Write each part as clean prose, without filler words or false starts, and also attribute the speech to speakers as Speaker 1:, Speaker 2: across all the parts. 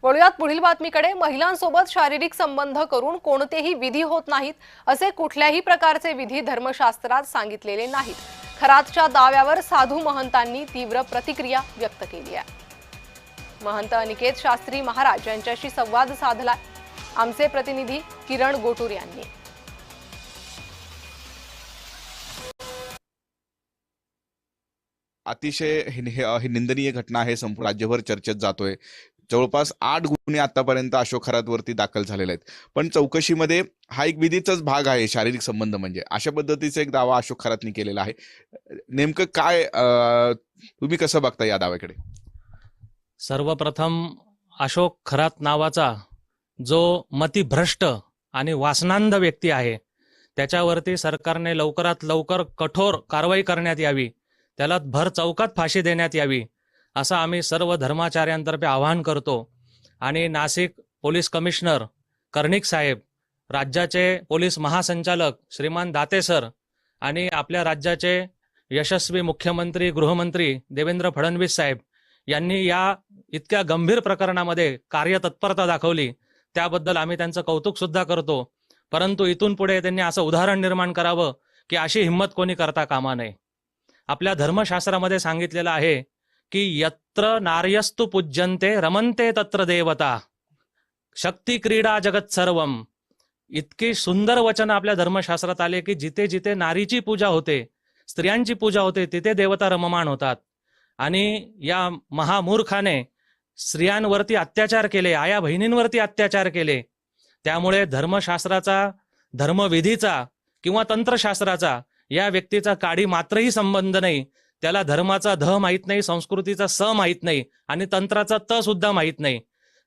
Speaker 1: वळूयात पुढील बातमीकडे। महिलांसोबत शारीरिक संबंध करून कोणतेही विधी होत नाहीत, असे कुठल्याही प्रकारचे विधी धर्मशास्त्रात सांगितलेले नाहीत। खरातच्या दाव्यावर साधू महंतांनी तीव्र प्रतिक्रिया व्यक्त केली आहे। महंत अनिकेत शास्त्री महाराज यांच्याशी संवाद साधला आमचे प्रतिनिधी किरण गोटूर यांनी।
Speaker 2: अतिशय निंदनीय घटना आहे, संपूर्ण राज्यभर चर्चेत जातोय। जवळपास 8 गुन्हे आतापर्यंत अशोक खरातवरती दाखल झालेले आहेत, पण चौकशीमध्ये हा एक विधीचाच भाग आहे शारीरिक संबंध म्हणजे, अशा पद्धतीचा एक दावा अशोक खरातनी केलेला आहे। नेमकं काय तुम्ही कसं बघता या दाव्याकडे?
Speaker 3: सर्वप्रथम अशोक खरात नावाचा जो मतिभ्रष्ट आणि वासनांध व्यक्ती आहे, त्याच्यावरती सरकारने लवकरात लवकर कठोर कारवाई करण्यात यावी, त्याला भर चौकात फाशी देण्यात यावी, असं आम्ही सर्व धर्माचार्यांतर्फे आवाहन करतो। आणि नाशिक पोलीस कमिशनर कर्णिक साहेब, राज्याचे पोलीस महासंचालक श्रीमान दाते सर आणि आपल्या राज्याचे यशस्वी मुख्यमंत्री गृहमंत्री देवेंद्र फडणवीस साहेब यांनी या इतक्या गंभीर प्रकरणामध्ये कार्यतत्परता दाखवली, त्याबद्दल आम्ही त्यांचं कौतुक सुद्धा करतो। परंतु इथून पुढे त्यांनी असं उदाहरण निर्माण करावं की अशी हिंमत कोणी करता कामा नये। आपल्या धर्मशास्त्रामध्ये सांगितलेलं आहे की यत्र नार्यस्तु पूज्यन्ते रमन्ते तत्र देवता, शक्ती क्रीडा जगत सर्वम। इतकी सुंदर वचन आपल्या धर्मशास्त्रात आले की जिथे जिथे नारीची पूजा होते, स्त्रियांची पूजा होते, तिथे देवता रममाण होतात। आणि या महामूर्खाने स्त्रियांवरती अत्याचार केले, आया बहिणींवरती अत्याचार केले। त्यामुळे धर्मशास्त्राचा, धर्मविधीचा किंवा तंत्रशास्त्राचा या व्यक्तीचा काडी मात्रही संबंध नाही। त्याला धर्माचा ध माहीत नाही, संस्कृतीचा स माहीत नाही आणि तंत्राचा त सुद्धा माहीत नाही।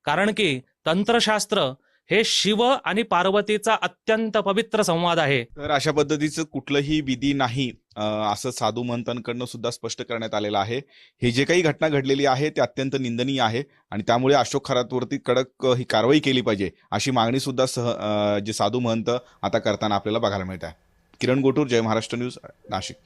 Speaker 3: कारण की तंत्रशास्त्र हे शिव आणि पार्वतीचा अत्यंत पवित्र संवाद आहे।
Speaker 2: तर अशा पद्धतीचं कुठलंही विधी नाही असं साधू महंतांकडनं सुद्धा स्पष्ट करण्यात आलेलं आहे। ही जे काही घटना घडलेली आहे ते अत्यंत निंदनीय आहे आणि त्यामुळे अशोक खरातवरती कडक ही कारवाई केली पाहिजे अशी मागणी सुद्धा जे साधू महंत आता करताना आपल्याला बघायला मिळत आहे। किरण गोटूर, जय महाराष्ट्र न्यूज, नाशिक।